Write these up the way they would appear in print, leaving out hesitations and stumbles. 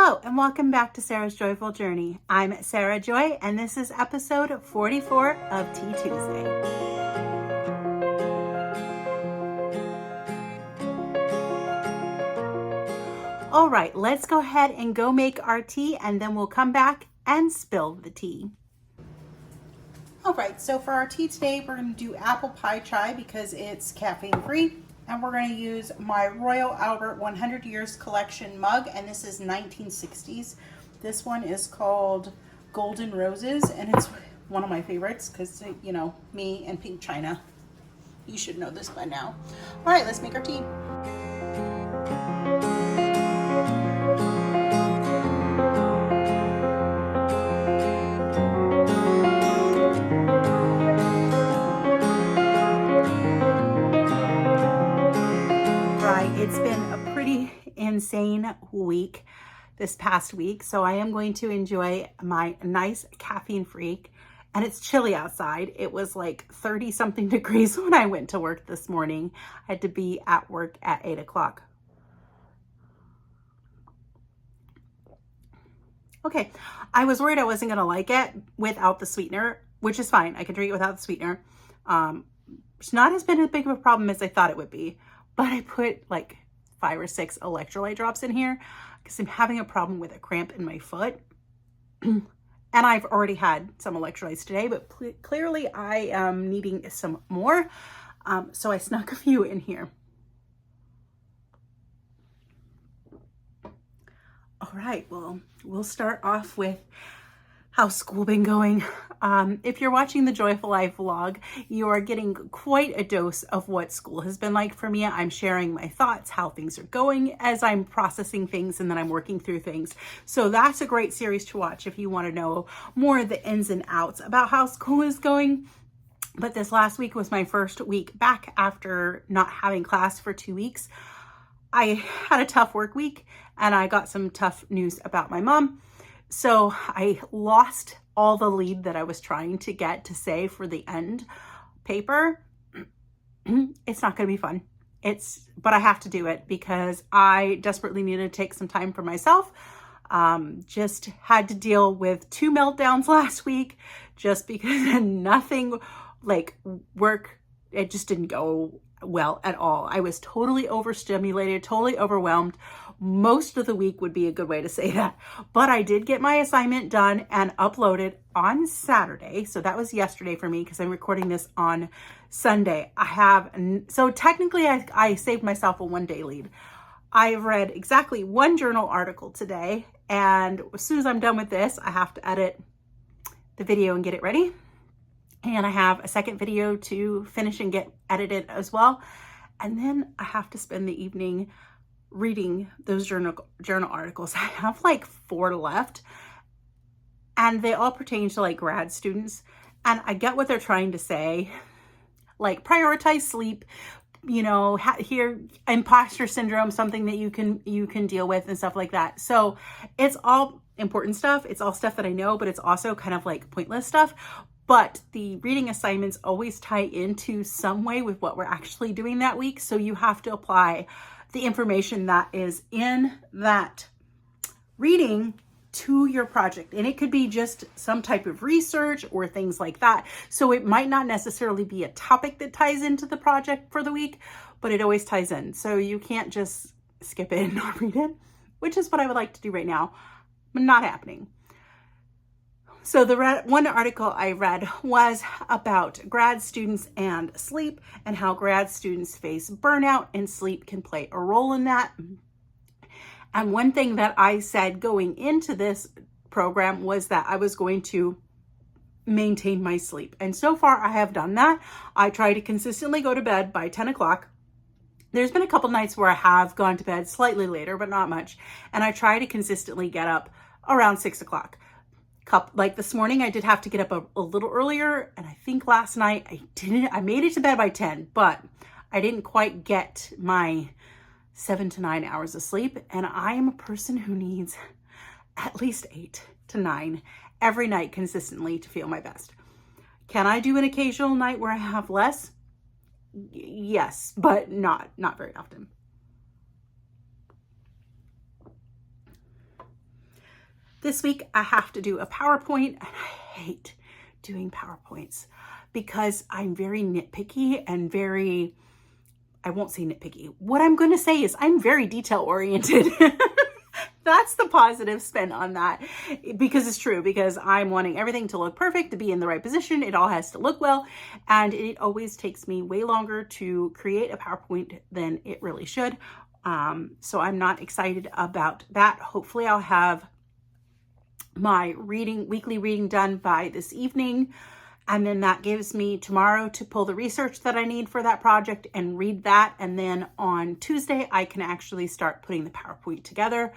Hello and welcome back to Sarah's Joyful Journey. I'm Sarah Joy and this is episode 44 of Tea Tuesday. All right, let's go ahead and go make our tea and then we'll come back and spill the tea. All right, so for our tea today, we're going to do apple pie chai because it's caffeine free. And we're going to use my Royal Albert 100 Years Collection mug, and this is 1960s. This one is called Golden Roses, and it's one of my favorites because, you know, me and pink china. You should know this by now. All right, let's make our tea. It's been a pretty insane week this past week, so I am going to enjoy my nice caffeine free, and it's chilly outside. It was like 30 something degrees when I went to work this morning. I had to be at work at 8 o'clock. Okay, I was worried I wasn't gonna like it without the sweetener, which is fine. I can drink it without the sweetener. It's not as been as big of a problem as I thought it would be. But I put like 5 or 6 electrolyte drops in here because I'm having a problem with a cramp in my foot. And I've already had some electrolytes today, but clearly I am needing some more. So I snuck a few in here. All right, well, we'll start off with how's school been going. If you're watching the Joyful Life vlog, you are getting quite a dose of what school has been like for me. I'm sharing my thoughts, how things are going as I'm processing things and then I'm working through things. So that's a great series to watch if you want to know more of the ins and outs about how school is going. But this last week was my first week back after not having class for 2 weeks. I had a tough work week and I got some tough news about my mom. So I lost all the lead that I was trying to get to say for the end paper. It's not going to be fun. But I have to do it because I desperately needed to take some time for myself. Just had to deal with 2 meltdowns last week just because nothing like work. It just didn't go well at all. I was totally overstimulated, totally overwhelmed. Most of the week would be a good way to say that. But I did get my assignment done and uploaded on Saturday. So that was yesterday for me because I'm recording this on Sunday. So technically I saved myself a 1-day lead. I read exactly 1 journal article today. And as soon as I'm done with this, I have to edit the video and get it ready. And I have a second video to finish and get edited as well. And then I have to spend the evening reading those journal articles. I have like 4 left and they all pertain to like grad students. And I get what they're trying to say, like prioritize sleep, you know, here imposter syndrome, something that you can deal with and stuff like that. So it's all important stuff. It's all stuff that I know, but it's also kind of like pointless stuff. But the reading assignments always tie into some way with what we're actually doing that week. So you have to apply the information that is in that reading to your project. And it could be just some type of research or things like that. So it might not necessarily be a topic that ties into the project for the week, but it always ties in. So you can't just skip it and not read it, which is what I would like to do right now, but not happening. So the one article I read was about grad students and sleep and how grad students face burnout and sleep can play a role in that. And one thing that I said going into this program was that I was going to maintain my sleep. And so far I have done that. I try to consistently go to bed by 10 o'clock. There's been a couple nights where I have gone to bed slightly later, but not much. And I try to consistently get up around 6 o'clock. Like this morning, I did have to get up a little earlier. And I think last night I made it to bed by 10, but I didn't quite get my 7 to 9 hours of sleep. And I am a person who needs at least 8 to 9 every night consistently to feel my best. Can I do an occasional night where I have less? Yes, but not very often. This week I have to do a PowerPoint, and I hate doing PowerPoints because I'm very nitpicky and I won't say nitpicky. What I'm going to say is I'm very detail oriented. That's the positive spin on that, because it's true, because I'm wanting everything to look perfect, to be in the right position. It all has to look well. And it always takes me way longer to create a PowerPoint than it really should. So I'm not excited about that. Hopefully I'll have my weekly reading done by this evening. And then that gives me tomorrow to pull the research that I need for that project and read that. And then on Tuesday, I can actually start putting the PowerPoint together.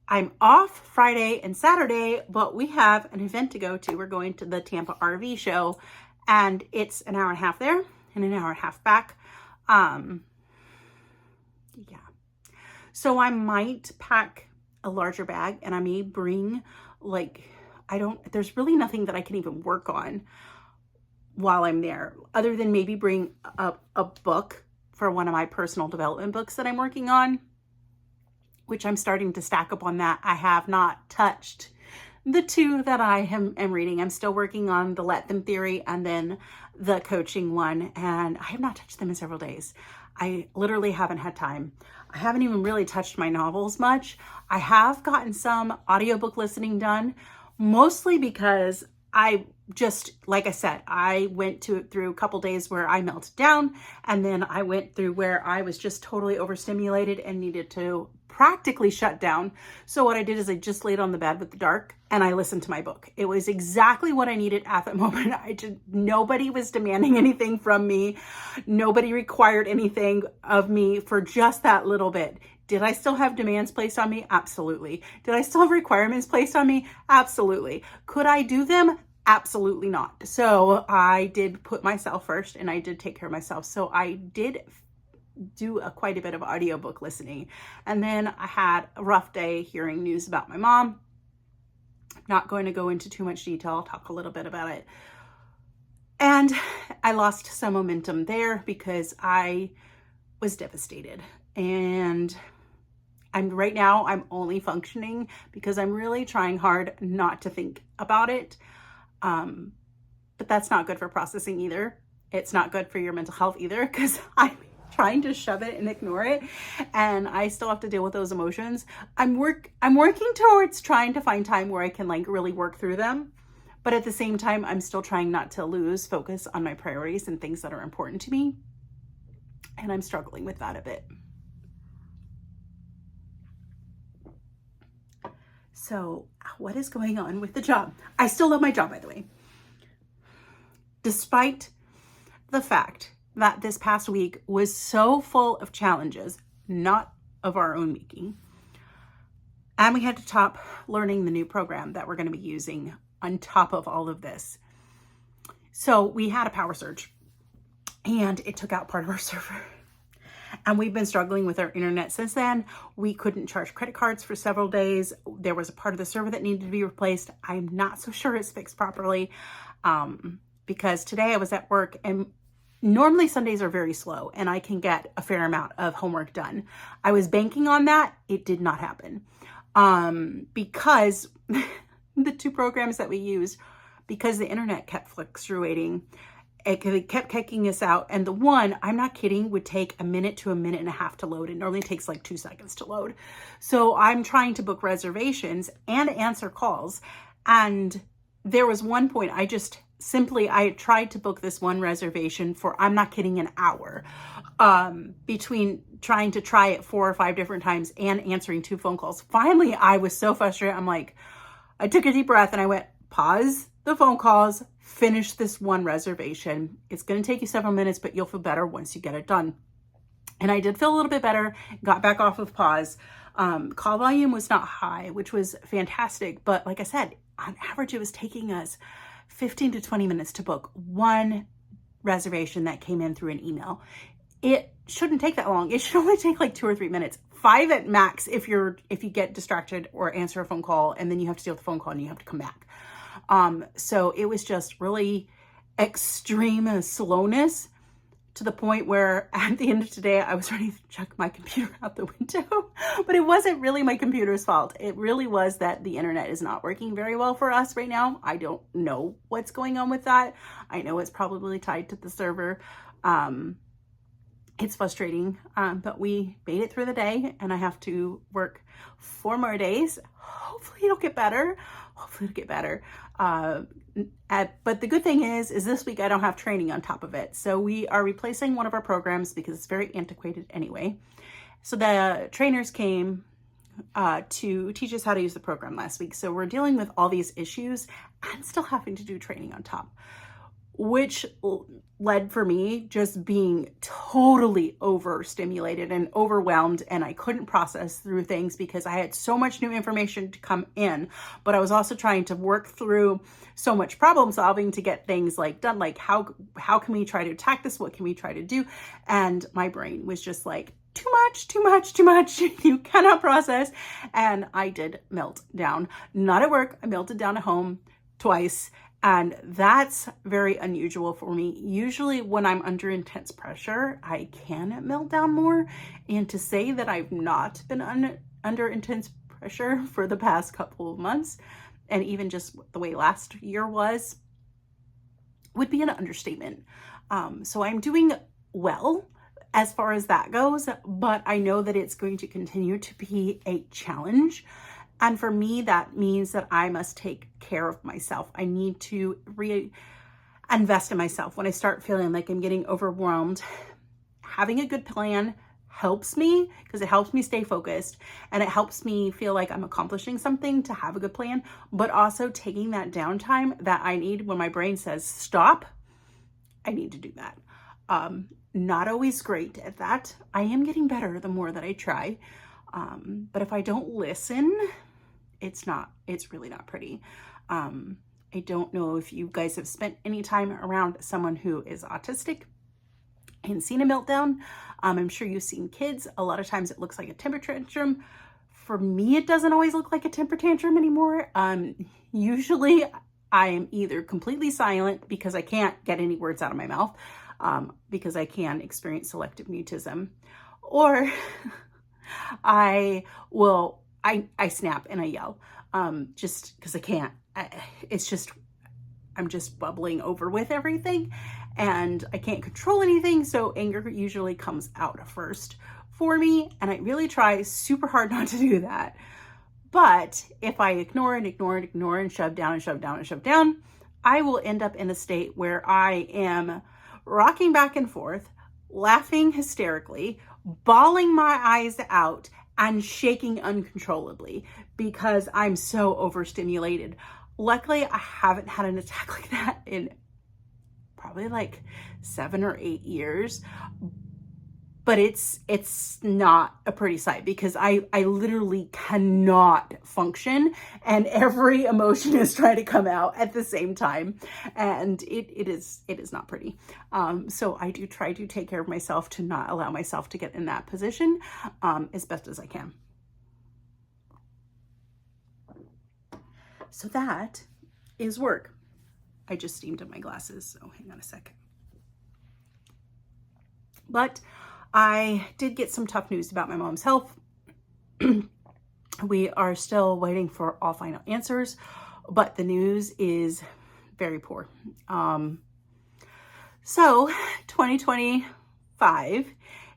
I'm off Friday and Saturday, but we have an event to go to. We're going to the Tampa RV show, and it's an hour and a half there and an hour and a half back. Yeah. So I might pack a larger bag, and I may bring there's really nothing that I can even work on while I'm there, other than maybe bring a book for one of my personal development books that I'm working on, which I'm starting to stack up on that. I have not touched the two that I am reading. I'm still working on the Let Them theory and then the coaching one, and I have not touched them in several days. I literally haven't had time. I haven't even really touched my novels much. I have gotten some audiobook listening done, mostly because like I said, I went through a couple days where I melted down, and then I went through where I was just totally overstimulated and needed to practically shut down. So what I did is I just laid on the bed with the dark and I listened to my book. It was exactly what I needed at that moment. Nobody was demanding anything from me. Nobody required anything of me for just that little bit. Did I still have demands placed on me? Absolutely. Did I still have requirements placed on me? Absolutely. Could I do them? Absolutely not. So I did put myself first, and I did take care of myself. So I did do quite a bit of audiobook listening. And then I had a rough day hearing news about my mom. I'm not going to go into too much detail. I'll talk a little bit about it. And I lost some momentum there because I was devastated. And right now I'm only functioning because I'm really trying hard not to think about it. But that's not good for processing either. It's not good for your mental health either, because I'm trying to shove it and ignore it, and I still have to deal with those emotions. I'm working towards trying to find time where I can really work through them, but at the same time, I'm still trying not to lose focus on my priorities and things that are important to me, and I'm struggling with that a bit. So what is going on with the job? I still love my job, by the way. Despite the fact that this past week was so full of challenges, not of our own making, and we had to top learning the new program that we're going to be using on top of all of this. So we had a power surge, and it took out part of our server. And we've been struggling with our internet since then. We couldn't charge credit cards for several days. There was a part of the server that needed to be replaced. I'm not so sure it's fixed properly, because today I was at work, and normally Sundays are very slow and I can get a fair amount of homework done. I was banking on that. It did not happen, because the two programs that we used, because the internet kept fluctuating, it kept kicking us out. And the one, I'm not kidding, would take a minute to a minute and a half to load. It normally takes 2 seconds to load. So I'm trying to book reservations and answer calls. And there was one point I tried to book this one reservation for, I'm not kidding, an hour, between trying to try it 4 or 5 different times and answering 2 phone calls. Finally, I was so frustrated. I took a deep breath and I went, pause the phone calls, finish this one reservation. It's going to take you several minutes, but you'll feel better once you get it done. And I did feel a little bit better, got back off of pause. Call volume was not high, which was fantastic. But like I said, on average, it was taking us 15 to 20 minutes to book one reservation that came in through an email. It shouldn't take that long. It should only take 2 or 3 minutes, 5 at max if you get distracted or answer a phone call and then you have to deal with the phone call and you have to come back. So it was just really extreme slowness to the point where at the end of today, I was ready to chuck my computer out the window, but it wasn't really my computer's fault. It really was that the internet is not working very well for us right now. I don't know what's going on with that. I know it's probably tied to the server. It's frustrating, but we made it through the day, and I have to work 4 more days. Hopefully it'll get better. But the good thing is this week I don't have training on top of it. So we are replacing one of our programs because it's very antiquated anyway. So the trainers came to teach us how to use the program last week. So we're dealing with all these issues and still having to do training on top, which led for me just being totally overstimulated and overwhelmed, and I couldn't process through things because I had so much new information to come in, but I was also trying to work through so much problem solving to get things like done, like how can we try to attack this? What can we try to do? And my brain was just like, too much. You cannot process. And I did melt down, not at work. I melted down at home twice. And that's very unusual for me. Usually when I'm under intense pressure, I can melt down more. And to say that I've not been under intense pressure for the past couple of months, and even just the way last year was, would be an understatement. So I'm doing well as far as that goes, but I know that it's going to continue to be a challenge. And for me, that means that I must take care of myself. I need to reinvest in myself. When I start feeling like I'm getting overwhelmed, having a good plan helps me because it helps me stay focused, and it helps me feel like I'm accomplishing something to have a good plan, but also taking that downtime that I need when my brain says stop. I need to do that. Not always great at that. I am getting better the more that I try. But if I don't listen, it's really not pretty. I don't know if you guys have spent any time around someone who is autistic and seen a meltdown. I'm sure you've seen kids. A lot of times it looks like a temper tantrum. For me, it doesn't always look like a temper tantrum anymore. Usually I am either completely silent because I can't get any words out of my mouth, because I can experience selective mutism, or I snap and I yell, just because I can't. I'm just bubbling over with everything, and I can't control anything. So anger usually comes out first for me, and I really try super hard not to do that. But if I ignore and shove down, I will end up in a state where I am rocking back and forth, laughing hysterically, bawling my eyes out, and shaking uncontrollably because I'm so overstimulated. Luckily, I haven't had an attack like that in probably like 7 or 8 years, but it's not a pretty sight because I literally cannot function, and every emotion is trying to come out at the same time, and it is not pretty. So I do try to take care of myself to not allow myself to get in that position as best as I can. So that is work. I just steamed up my glasses, so hang on a second. But I did get some tough news about my mom's health. We are still waiting for all final answers, but the news is very poor. So 2025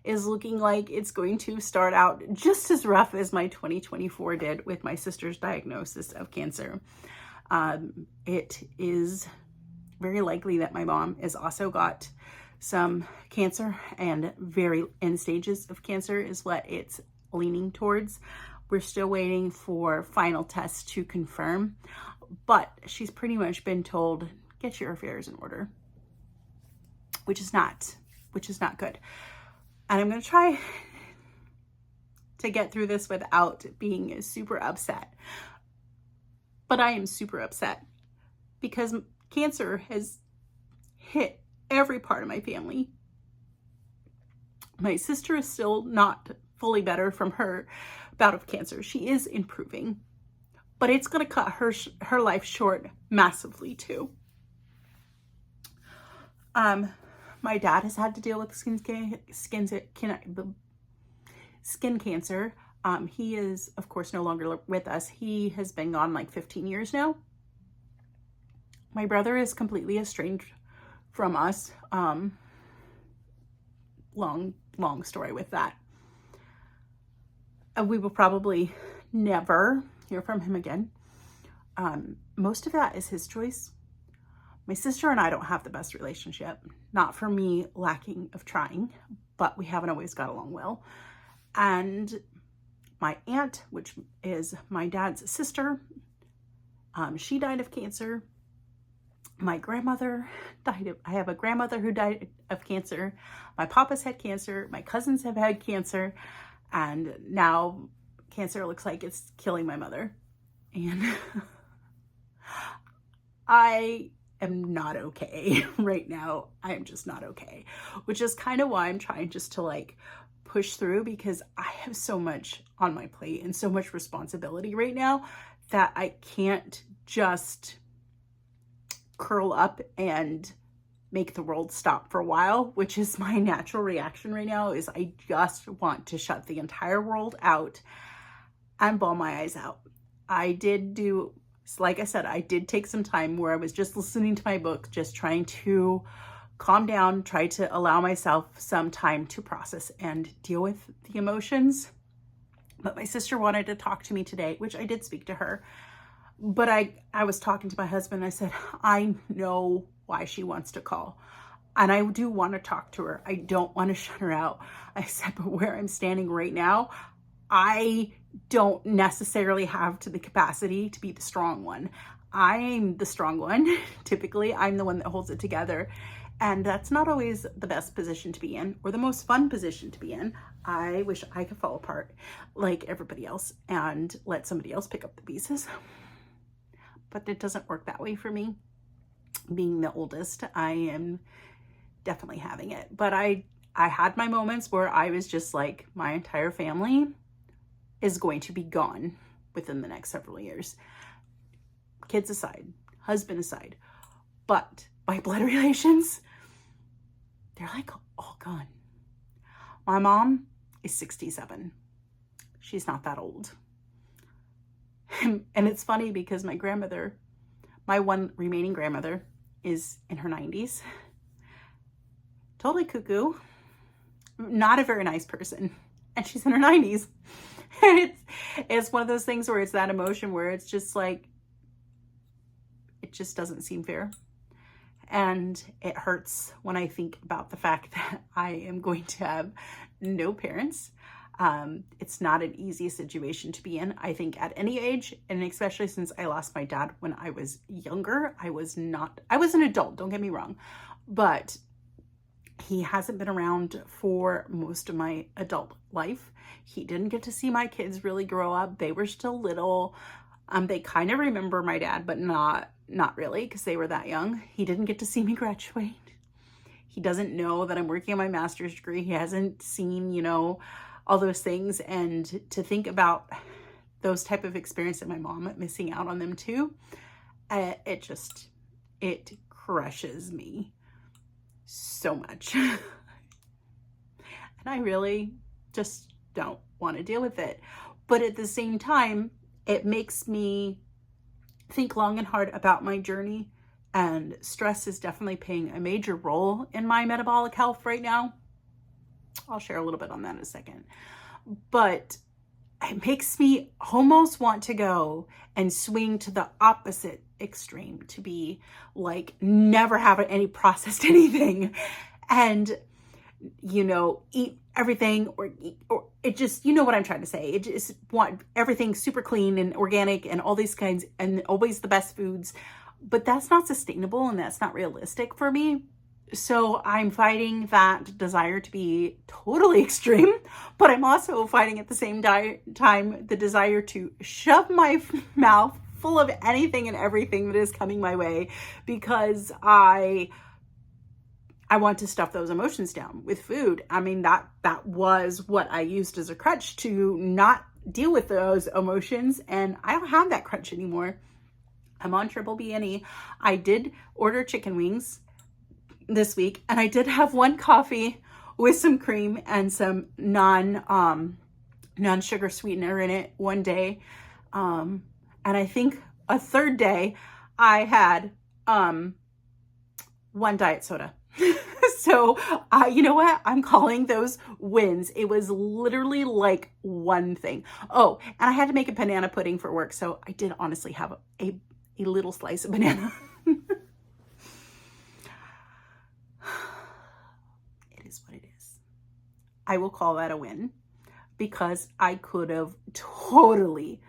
is looking like it's going to start out just as rough as my 2024 did with my sister's diagnosis of cancer. It is very likely that my mom has also got some cancer, and very end stages of cancer is what it's leaning towards. We're still waiting for final tests to confirm, but she's pretty much been told, get your affairs in order, which is not good. And I'm going to try to get through this without being super upset. But I am super upset because cancer has hit every part of my family. My sister is still not fully better from her bout of cancer. She is improving, but it's going to cut her life short massively too. My dad has had to deal with skin cancer. He is, of course, no longer with us. He has been gone like 15 years now. My brother is completely estranged from us. Long story with that. We will probably never hear from him again. Most of that is his choice. My sister and I don't have the best relationship. Not for me lacking of trying, but we haven't always got along well. And my aunt, which is my dad's sister, she died of cancer. My grandmother died I have a grandmother who died of cancer. My papa's had cancer. My cousins have had cancer. And now cancer looks like it's killing my mother. And I am not okay right now. I am just not okay, which is kind of why I'm trying just to like push through, because I have so much on my plate and so much responsibility right now that I can't just curl up and make the world stop for a while, which is my natural reaction right now. Is I just want to shut the entire world out and bawl my eyes out. I did do, like I said, I did take some time where I was just listening to my book, just trying to calm down, try to allow myself some time to process and deal with the emotions. But my sister wanted to talk to me today, which I did speak to her. But I was talking to my husband. I said, I know why she wants to call. And I do want to talk to her. I don't want to shut her out. I said, but where I'm standing right now, I don't necessarily have the capacity to be the strong one. I'm the strong one. Typically, I'm the one that holds it together. And that's not always the best position to be in or the most fun position to be in. I wish I could fall apart like everybody else and let somebody else pick up the pieces. But it doesn't work that way for me. Being the oldest, I am definitely having it. But I had my moments where I was just like, my entire family is going to be gone within the next several years. Kids aside, husband aside. But my blood relations, they're like all gone. My mom is 67. She's not that old. And it's funny because my grandmother, my one remaining grandmother, is in her 90s. Totally cuckoo. Not a very nice person. And she's in her 90s. And it's one of those things where it's that emotion where it's just like, it just doesn't seem fair. And it hurts when I think about the fact that I am going to have no parents. It's not an easy situation to be in, I think, at any age, and especially since I lost my dad when I was younger. I was an adult, don't get me wrong, but he hasn't been around for most of my adult life. He didn't get to see my kids really grow up. They were still little. They kind of remember my dad, but not really, because they were that young. He didn't get to see me graduate. He doesn't know that I'm working on my master's degree. He hasn't seen, all those things. And to think about those type of experience and my mom missing out on them too, it crushes me so much. And I really just don't want to deal with it. But at the same time, it makes me think long and hard about my journey, and stress is definitely playing a major role in my metabolic health right now. I'll share a little bit on that in a second. But it makes me almost want to go and swing to the opposite extreme, to be like never have any processed anything and, eat everything or it just, what I'm trying to say. It just want everything super clean and organic and all these kinds and always the best foods. But that's not sustainable and that's not realistic for me. So I'm fighting that desire to be totally extreme, but I'm also fighting at the same time the desire to shove my mouth full of anything and everything that is coming my way, because I want to stuff those emotions down with food. I mean, that was what I used as a crutch to not deal with those emotions, and I don't have that crutch anymore. I'm on triple B&E. I did order chicken wings this week, and I did have one coffee with some cream and some non-sugar sweetener in it one day. And I think a third day I had one diet soda. So you know what? I'm calling those wins. It was literally like one thing. Oh, and I had to make a banana pudding for work. So I did honestly have a little slice of banana. It is what it is. I will call that a win because I could have totally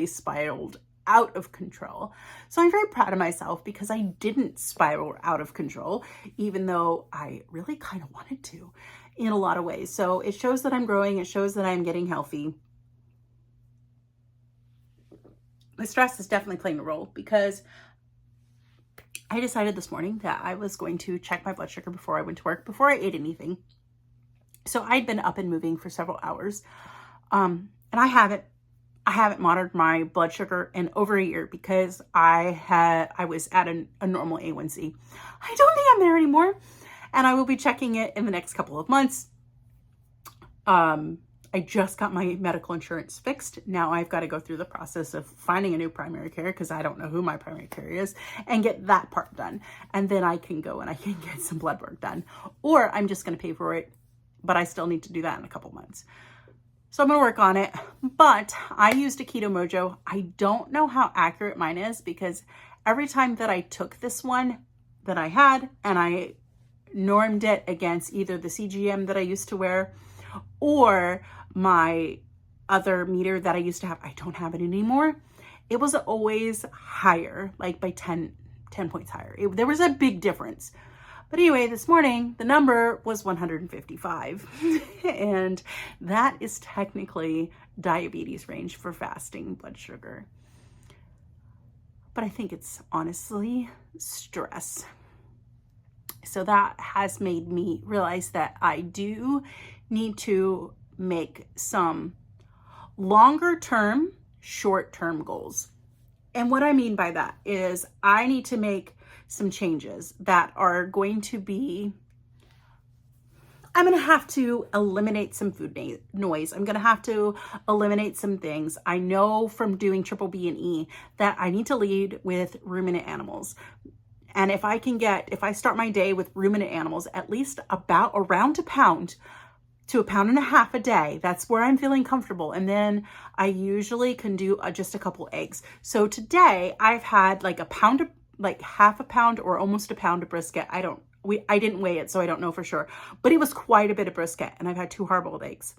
spiraled out of control. So I'm very proud of myself because I didn't spiral out of control, even though I really kind of wanted to in a lot of ways. So it shows that I'm growing. It shows that I'm getting healthy. The stress is definitely playing a role because I decided this morning that I was going to check my blood sugar before I went to work, before I ate anything. So I'd been up and moving for several hours. And I haven't monitored my blood sugar in over a year because I was at a normal A1C. I don't think I'm there anymore, and I will be checking it in the next couple of months. I just got my medical insurance fixed. Now I've got to go through the process of finding a new primary care because I don't know who my primary care is, and get that part done. And then I can go and I can get some blood work done, or I'm just going to pay for it, but I still need to do that in a couple months. So I'm going to work on it, but I used a Keto Mojo. I don't know how accurate mine is because every time that I took this one that I had and I normed it against either the CGM that I used to wear or my other meter that I used to have, I don't have it anymore. It was always higher, like by 10 points higher. There was a big difference. But anyway, this morning, the number was 155, and that is technically diabetes range for fasting blood sugar. But I think it's honestly stress. So that has made me realize that I do need to make some longer-term, short-term goals. And what I mean by that is I need to make some changes that are going to be, I'm going to have to eliminate some food noise. I'm going to have to eliminate some things. I know from doing triple B and E that I need to lead with ruminant animals. And if I start my day with ruminant animals, at least around a pound to a pound and a half a day, that's where I'm feeling comfortable. And then I usually can do just a couple eggs. So today I've had like half a pound or almost a pound of brisket. I didn't weigh it, so I don't know for sure, but it was quite a bit of brisket, and I've had 2 hard-boiled eggs.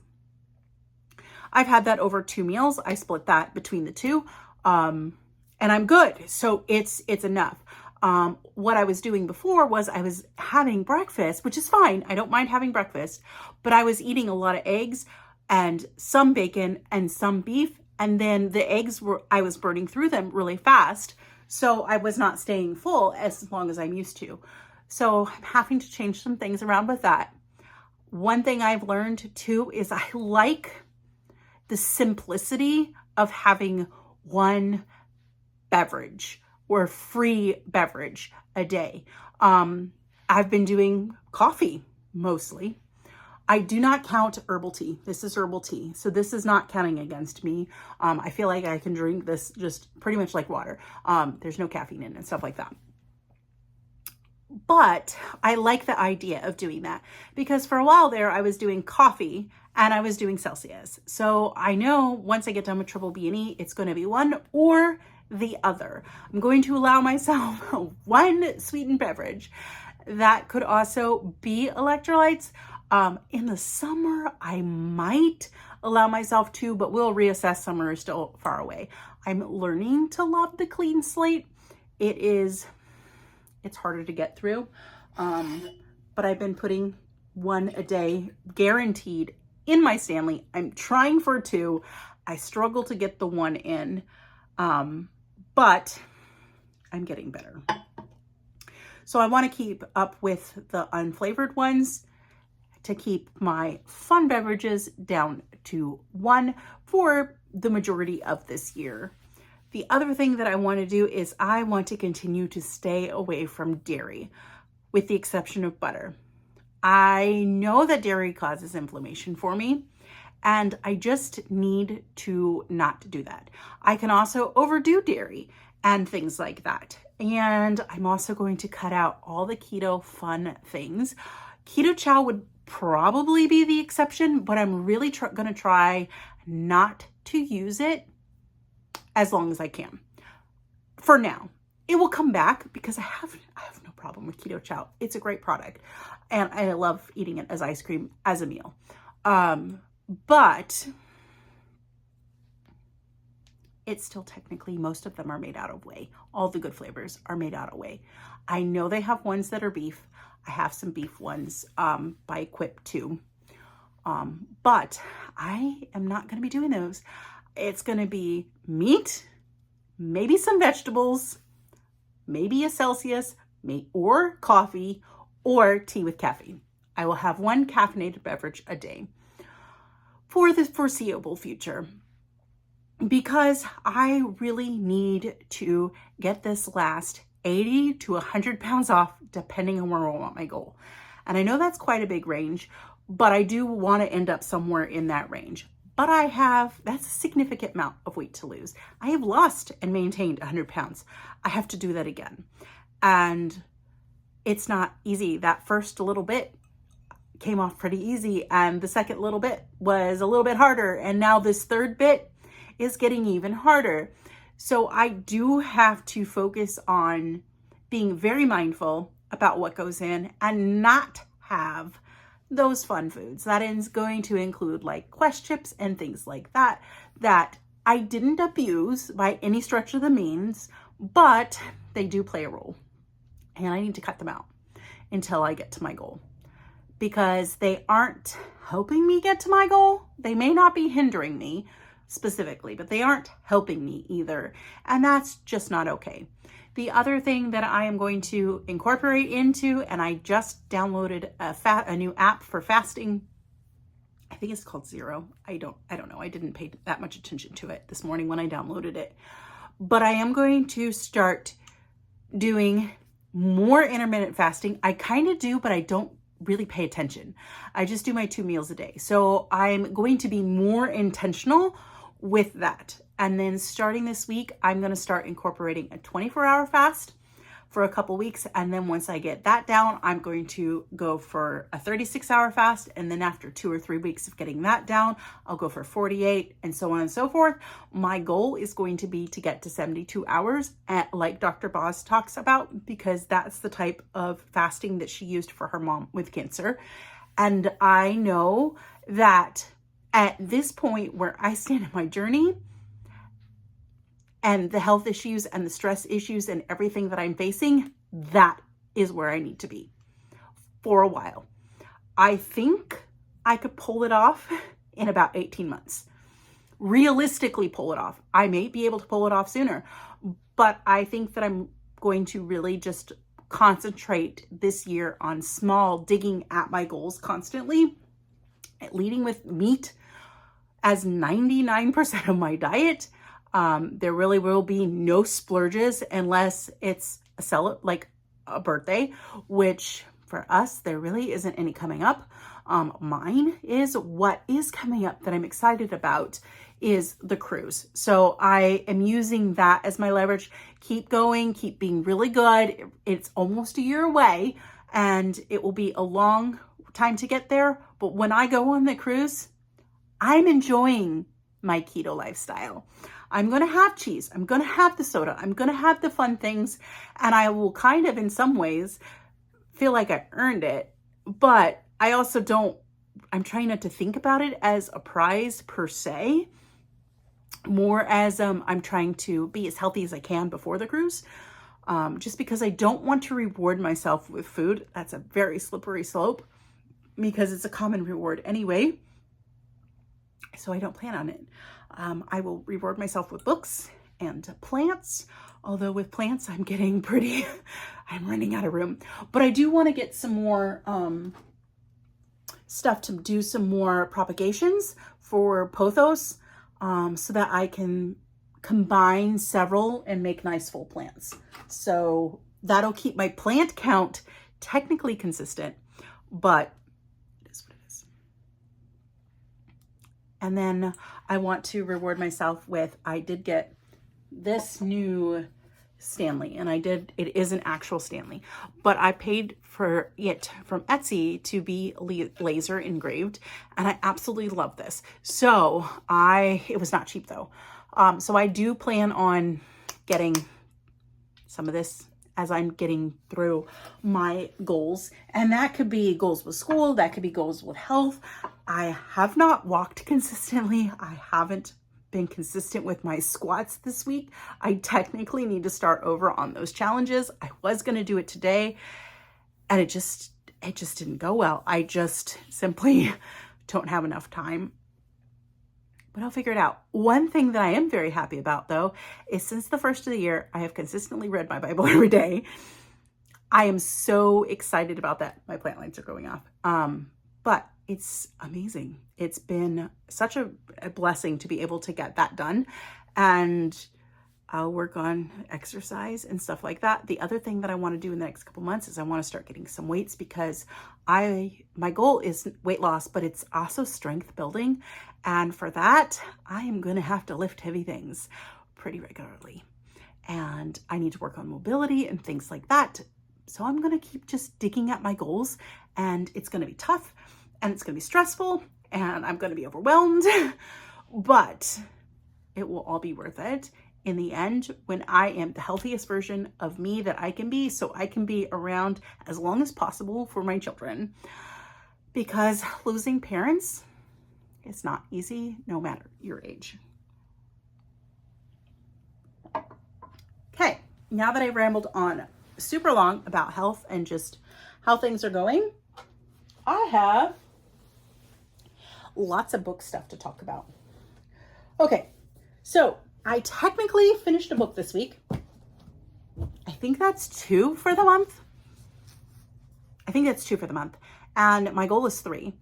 I've had that over 2 meals. I split that between the 2, and I'm good. So it's enough. What I was doing before was I was having breakfast, which is fine. I don't mind having breakfast, but I was eating a lot of eggs and some bacon and some beef, and then the eggs I was burning through them really fast. So I was not staying full as long as I'm used to. So I'm having to change some things around with that. One thing I've learned too is I like the simplicity of having one beverage or free beverage a day. I've been doing coffee mostly. I do not count herbal tea. This is herbal tea. So this is not counting against me. I feel like I can drink this just pretty much like water. There's no caffeine in it and stuff like that. But I like the idea of doing that because for a while there, I was doing coffee and I was doing Celsius. So I know once I get done with triple B and E, it's going to be one or the other. I'm going to allow myself one sweetened beverage that could also be electrolytes. In the summer, I might allow myself to, but we'll reassess. Summer is still far away. I'm learning to love the clean slate. It's harder to get through. But I've been putting one a day guaranteed in my Stanley. I'm trying for 2. I struggle to get the 1 in, but I'm getting better. So I want to keep up with the unflavored ones to keep my fun beverages down to 1 for the majority of this year. The other thing that I want to do is I want to continue to stay away from dairy. with the exception of butter. I know that dairy causes inflammation for me, and I just need to not do that. I can also overdo dairy and things like that. And I'm also going to cut out all the keto fun things. Keto chow would probably be the exception, but I'm really going to try not to use it as long as I can. For now, it will come back because I have no problem with keto chow. It's a great product, and I love eating it as ice cream as a meal. But it's still technically, most of them are made out of whey. All the good flavors are made out of whey. I know they have ones that are beef. I have some beef ones by Quip too. But I am not going to be doing those. It's going to be meat, maybe some vegetables, maybe a Celsius, or coffee, or tea with caffeine. I will have one caffeinated beverage a day for the foreseeable future, because I really need to get this last 80 to 100 pounds off, depending on where I want my goal. And I know that's quite a big range, but I do want to end up somewhere in that range. But that's a significant amount of weight to lose. I have lost and maintained 100 pounds. I have to do that again. And it's not easy. That first little bit came off pretty easy, and the second little bit was a little bit harder, and now this third bit is getting even harder. So I do have to focus on being very mindful about what goes in and not have those fun foods. That is going to include like Quest chips and things like that I didn't abuse by any stretch of the means, but they do play a role, and I need to cut them out until I get to my goal, because they aren't helping me get to my goal. They may not be hindering me specifically, but they aren't helping me either. And that's just not okay. The other thing that I am going to incorporate into, and I just downloaded a new app for fasting. I think it's called Zero. I don't know. I didn't pay that much attention to it this morning when I downloaded it. But I am going to start doing more intermittent fasting. I kind of do, but I don't really pay attention. I just do my 2 meals a day. So I'm going to be more intentional with that. And then starting this week, I'm going to start incorporating a 24-hour fast for a couple weeks. And then once I get that down, I'm going to go for a 36-hour fast. And then after 2 or 3 weeks of getting that down, I'll go for 48, and so on and so forth. My goal is going to be to get to 72 hours, like Dr. Boz talks about, because that's the type of fasting that she used for her mom with cancer. And I know that at this point where I stand in my journey, and the health issues and the stress issues and everything that I'm facing, that is where I need to be for a while. I think I could pull it off in about 18 months. Realistically pull it off. I may be able to pull it off sooner, but I think that I'm going to really just concentrate this year on digging at my goals constantly, leading with meat as 99% of my diet. There really will be no splurges unless it's like a birthday, which for us, there really isn't any coming up. Mine is what is coming up that I'm excited about is the cruise. So I am using that as my leverage. Keep going, keep being really good. It's almost a year away, and it will be a long time to get there. But when I go on the cruise, I'm enjoying my keto lifestyle. I'm going to have cheese. I'm going to have the soda. I'm going to have the fun things. And I will kind of, in some ways, feel like I earned it. But I also I'm trying not to think about it as a prize per se. More as I'm trying to be as healthy as I can before the cruise. Just because I don't want to reward myself with food. That's a very slippery slope, because it's a common reward anyway. So I don't plan on it. I will reward myself with books and plants. Although with plants, I'm running out of room. But I do want to get some more stuff to do some more propagations for pothos, so that I can combine several and make nice full plants. So that'll keep my plant count technically consistent, but it is what it is. And then I want to reward myself with, I did get this new Stanley, and it is an actual Stanley, but I paid for it from Etsy to be laser engraved, and I absolutely love this. So it was not cheap though. So I do plan on getting some of this as I'm getting through my goals, and that could be goals with school, that could be goals with health. I have not walked consistently. I haven't been consistent with my squats this week. I technically need to start over on those challenges. I was going to do it today, and it just didn't go well. I just simply don't have enough time, but I'll figure it out. One thing that I am very happy about though, is since the first of the year, I have consistently read my Bible every day. I am so excited about that. My plant lights are going off. But it's amazing. It's been such a blessing to be able to get that done. And I'll work on exercise and stuff like that. The other thing that I want to do in the next couple months is I want to start getting some weights, because my goal is weight loss, but it's also strength building. And for that, I am going to have to lift heavy things pretty regularly. And I need to work on mobility and things like that. So I'm going to keep just digging at my goals, and it's going to be tough, and it's going to be stressful, and I'm going to be overwhelmed, but it will all be worth it in the end when I am the healthiest version of me that I can be, so I can be around as long as possible for my children, because losing parents is not easy no matter your age. Okay, now that I rambled on super long about health and just how things are going, I have lots of book stuff to talk about. Okay, so I technically finished a book this week. I think that's 2 for the month. And my goal is 3.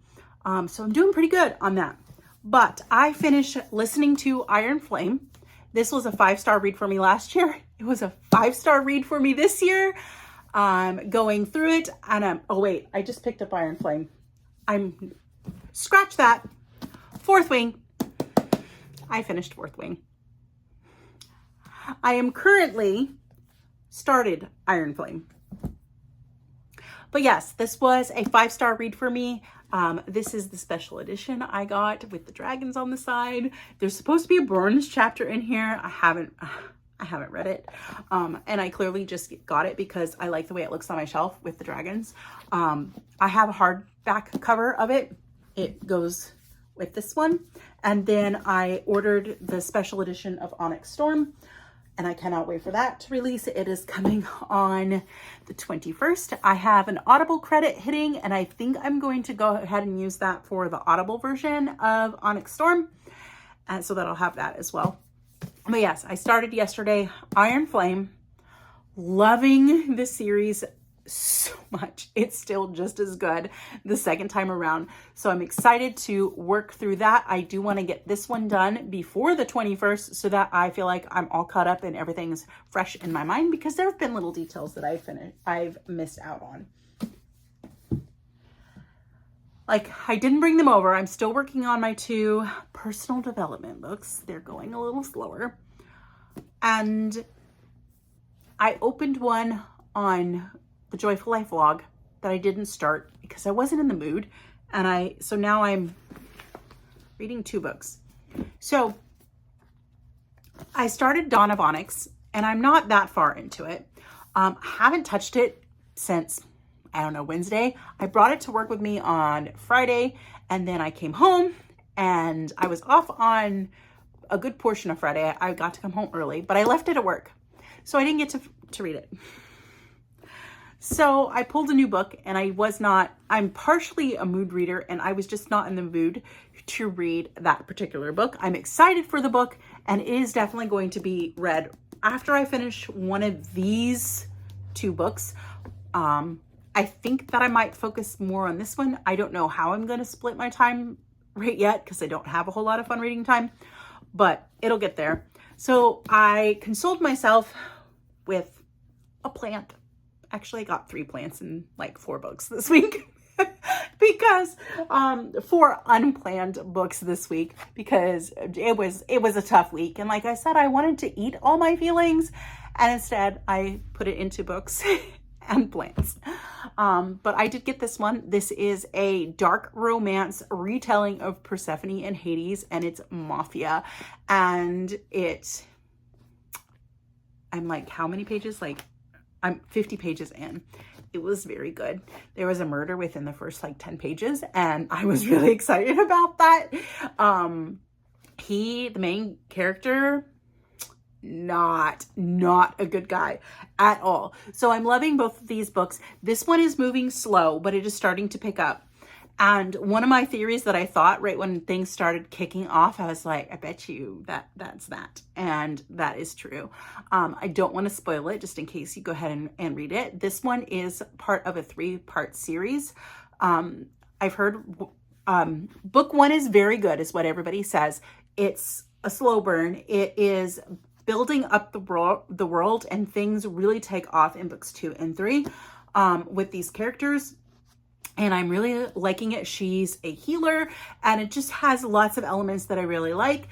So I'm doing pretty good on that. But I finished listening to Iron Flame. This was a 5-star read for me last year. It was a 5-star read for me this year. I'm going through it, and oh wait, I just picked up Iron Flame. Scratch that. 4th Wing. I finished 4th Wing. I am currently started Iron Flame. But yes, this was a 5-star read for me. This is the special edition I got with the dragons on the side. There's supposed to be a bonus chapter in here. I haven't read it. And I clearly just got it because I like the way it looks on my shelf with the dragons. I have a hardback cover of it. It goes with this one. And then I ordered the special edition of Onyx Storm, and I cannot wait for that to release. It is coming on the 21st. I have an Audible credit hitting, and I think I'm going to go ahead and use that for the Audible version of Onyx Storm. And so that I'll have that as well. But yes, I started yesterday, Iron Flame. Loving this series so much. It's still just as good the second time around. So I'm excited to work through that. I do want to get this one done before the 21st so that I feel like I'm all caught up and everything's fresh in my mind, because there have been little details that I've missed out on. Like, I didn't bring them over. I'm still working on my 2 personal development books. They're going a little slower. And I opened one on the Joyful Life vlog that I didn't start because I wasn't in the mood. And so now I'm reading 2 books. So I started Dawn of Onyx, and I'm not that far into it. I haven't touched it since, I don't know, Wednesday. I brought it to work with me on Friday, and then I came home, and I was off on a good portion of Friday. I got to come home early, but I left it at work, so I didn't get to read it. So I pulled a new book, and I'm partially a mood reader, and I was just not in the mood to read that particular book. I'm excited for the book, and it is definitely going to be read after I finish one of these 2 books. I think that I might focus more on this one. I don't know how I'm going to split my time right yet, because I don't have a whole lot of fun reading time, but it'll get there. So I consoled myself with a plant. Actually, I got 3 plants and like 4 books this week. Because 4 unplanned books this week, because it was a tough week. And like I said, I wanted to eat all my feelings, and instead I put it into books and plants. But I did get this one. This is a dark romance retelling of Persephone and Hades, and it's mafia. And I'm like, how many pages? Like, I'm 50 pages in. It was very good. There was a murder within the first like 10 pages, and I was really excited about that. The main character, not a good guy at all. So I'm loving both of these books. This one is moving slow, but it is starting to pick up. And one of my theories that I thought right when things started kicking off, I was like, I bet you that's that. And that is true. I don't want to spoil it just in case you go ahead and read it. This one is part of a 3-part series. I've heard book 1 is very good, is what everybody says. It's a slow burn. It is building up the world, and things really take off in books 2 and 3 with these characters. And I'm really liking it. She's a healer, and it just has lots of elements that I really like.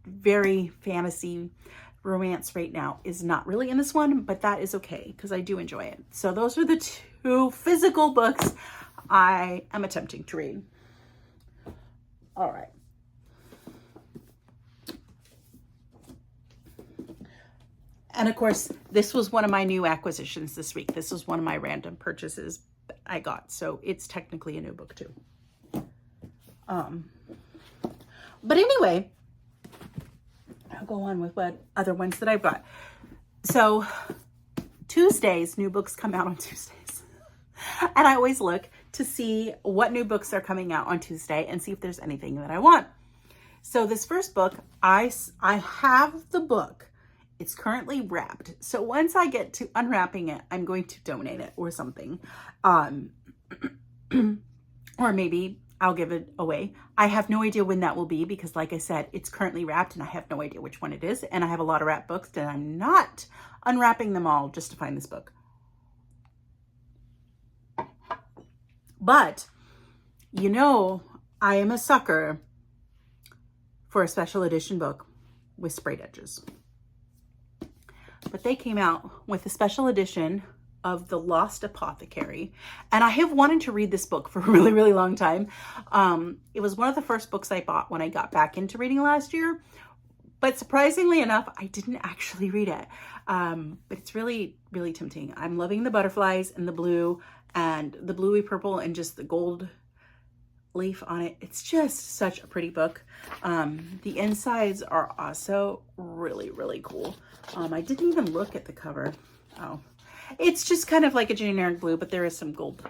Very fantasy romance right now is not really in this one, but that is okay because I do enjoy it. So those are the 2 physical books I am attempting to read. All right. And of course, this was one of my new acquisitions this week. This was one of my random purchases I got, so it's technically a new book too. But anyway, I'll go on with what other ones that I've got. So Tuesdays, new books come out on Tuesdays. And I always look to see what new books are coming out on Tuesday and see if there's anything that I want. So this first book, I have the book. It's currently wrapped. So once I get to unwrapping it, I'm going to donate it or something. Or maybe I'll give it away. I have no idea when that will be because, like I said, it's currently wrapped and I have no idea which one it is. And I have a lot of wrapped books and I'm not unwrapping them all just to find this book. But, you know, I am a sucker for a special edition book with sprayed edges. But they came out with a special edition of The Lost Apothecary. And I have wanted to read this book for a really, really long time. It was one of the first books I bought when I got back into reading last year. But surprisingly enough, I didn't actually read it. But it's really, really tempting. I'm loving the butterflies and the blue and the bluey purple and just the gold leaf on it. It's just such a pretty book. The insides are also really, really cool. I didn't even look at the cover. Oh, it's just kind of like a generic blue, but there is some gold,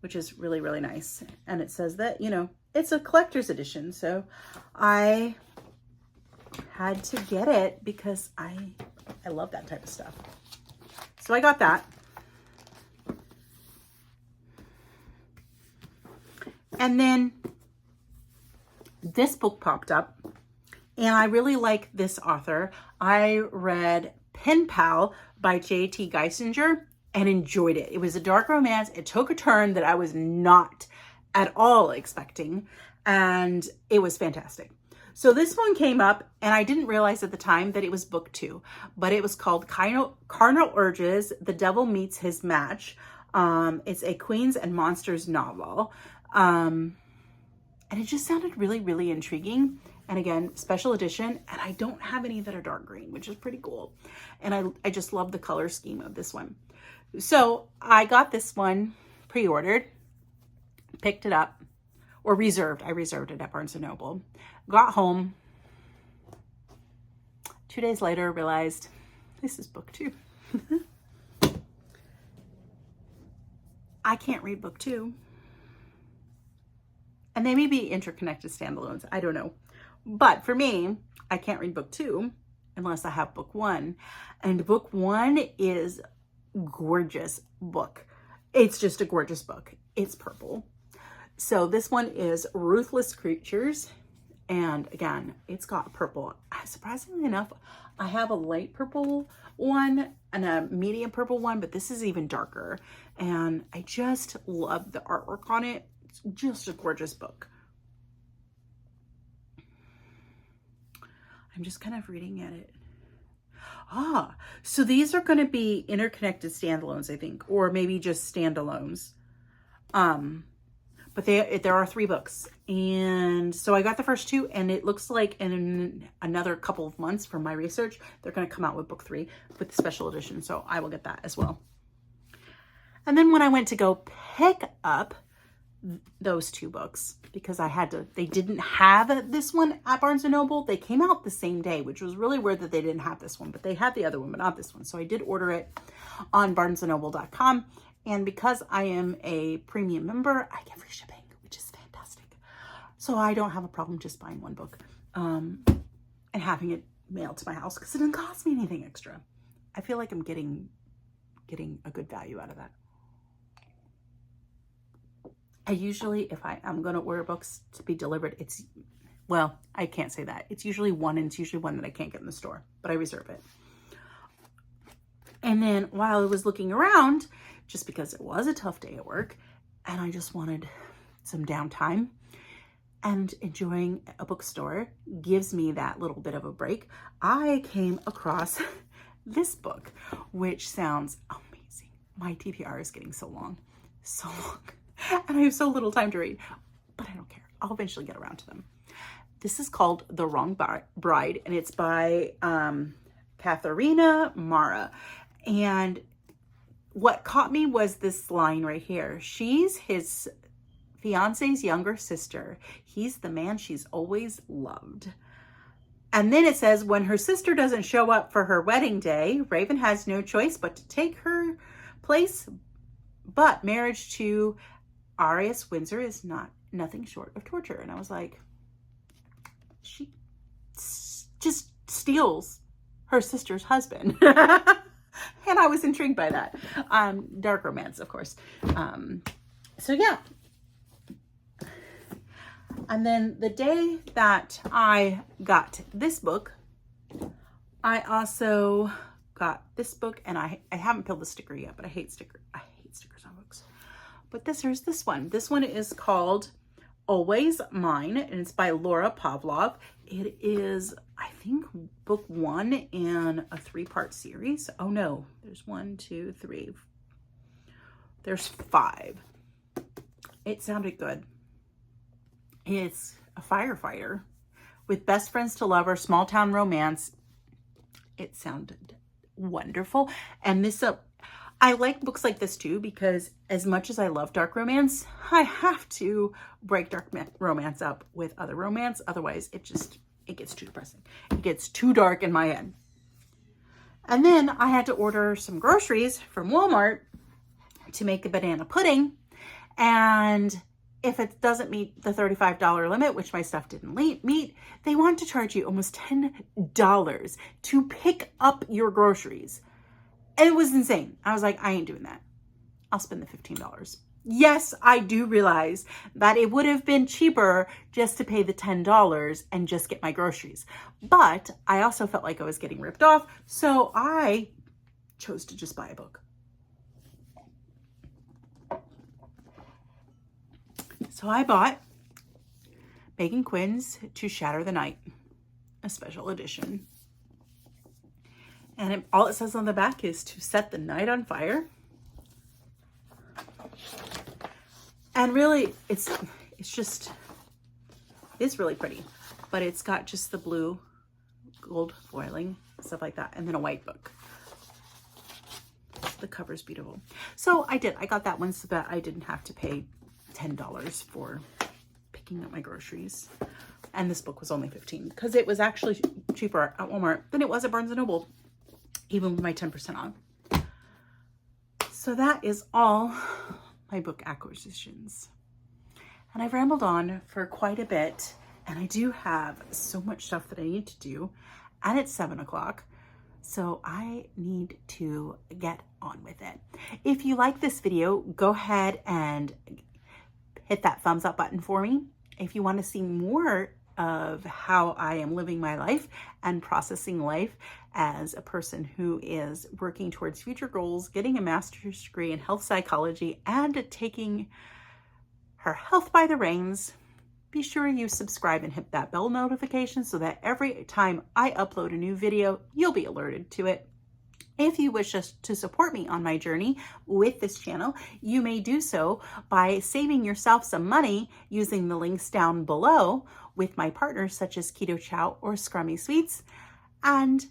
which is really, really nice. And it says that, you know, it's a collector's edition. So I had to get it because I love that type of stuff. So I got that. And then this book popped up and I really like this author. I read Pen Pal by J.T. Geisinger and enjoyed it. It was a dark romance. It took a turn that I was not at all expecting, and it was fantastic. So this one came up and I didn't realize at the time that it was book 2, but it was called Carnal Urges, The Devil Meets His Match. It's a Queens and Monsters novel. And it just sounded really, really intriguing. And again, special edition. And I don't have any that are dark green, which is pretty cool. And I just love the color scheme of this one. So I got this one pre-ordered, picked it up, or reserved. I reserved it at Barnes & Noble. Got home. 2 days later, realized this is book 2. I can't read book 2. And they may be interconnected standalones. I don't know. But for me, I can't read book 2 unless I have book 1. And book 1 is gorgeous book. It's just a gorgeous book. It's purple. So this one is Ruthless Creatures. And again, it's got purple. Surprisingly enough, I have a light purple one and a medium purple one, but this is even darker. And I just love the artwork on it. It's just a gorgeous book. I'm just kind of reading at it. Ah, so these are going to be interconnected standalones, I think, or maybe just standalones. But there are 3 books. And so I got the first 2, and it looks like in another couple of months from my research, they're going to come out with book 3 with the special edition. So I will get that as well. And then when I went to go pick up those 2 books, because they didn't have this one at Barnes & Noble. They came out the same day, which was really weird that they didn't have this one, but they had the other one, but not this one. So I did order it on barnesandnoble.com. And because I am a premium member, I get free shipping, which is fantastic. So I don't have a problem just buying one book and having it mailed to my house because it doesn't cost me anything extra. I feel like I'm getting a good value out of that. I usually, if I am going to order books to be delivered, well, I can't say that. It's usually one, and it's usually one that I can't get in the store, but I reserve it. And then while I was looking around, just because it was a tough day at work, and I just wanted some downtime, and enjoying a bookstore gives me that little bit of a break, I came across this book, which sounds amazing. My TBR is getting so long. And I have so little time to read, but I don't care. I'll eventually get around to them. This is called The Wrong Bride, and it's by Katharina Mara. And what caught me was this line right here. She's his fiance's younger sister. He's the man she's always loved. And then it says, when her sister doesn't show up for her wedding day, Raven has no choice but to take her place. But marriage to Arias Windsor is nothing short of torture. And I was like, she just steals her sister's husband. And I was intrigued by that. Dark romance, of course. So yeah. And then the day that I got this book, I also got this book, and I haven't peeled the sticker yet, but I hate stickers on books. But there's this one. This one is called Always Mine, and it's by Laura Pavlov. It is, I think, book 1 in a 3-part series. Oh no, there's 1, 2, 3. There's 5. It sounded good. It's a firefighter with best friends to lover, small town romance. It sounded wonderful. And this, I like books like this too, because as much as I love dark romance, I have to break dark romance up with other romance. Otherwise, it gets too depressing. It gets too dark in my head. And then I had to order some groceries from Walmart to make a banana pudding. And if it doesn't meet the $35 limit, which my stuff didn't meet, they want to charge you almost $10 to pick up your groceries. And it was insane. I was like, I ain't doing that. I'll spend the $15. Yes, I do realize that it would have been cheaper just to pay the $10 and just get my groceries. But I also felt like I was getting ripped off, so I chose to just buy a book. So I bought Megan Quinn's To Shatter the Night, a special edition. And all it says on the back is to set the night on fire. And really, it's really pretty, but it's got just the blue gold foiling, stuff like that, and then a white book. The cover's beautiful. So I got that one so that I didn't have to pay $10 for picking up my groceries. And this book was only $15 because it was actually cheaper at Walmart than it was at Barnes & Noble, even with my 10% off. So that is all my book acquisitions. And I've rambled on for quite a bit, and I do have so much stuff that I need to do, and it's 7 o'clock. So I need to get on with it. If you like this video, go ahead and hit that thumbs up button for me. If you want to see more of how I am living my life and processing life as a person who is working towards future goals, getting a master's degree in health psychology, and taking her health by the reins, be sure you subscribe and hit that bell notification so that every time I upload a new video, you'll be alerted to it. If you wish to support me on my journey with this channel, you may do so by saving yourself some money using the links down below with my partners such as Keto Chow or Scrummy Sweets. And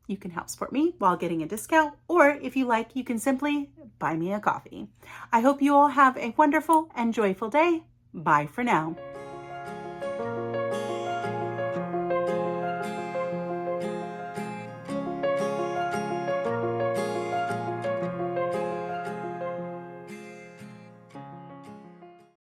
you can help support me while getting a discount, or if you like, you can simply buy me a coffee. I hope you all have a wonderful and joyful day. Bye for now.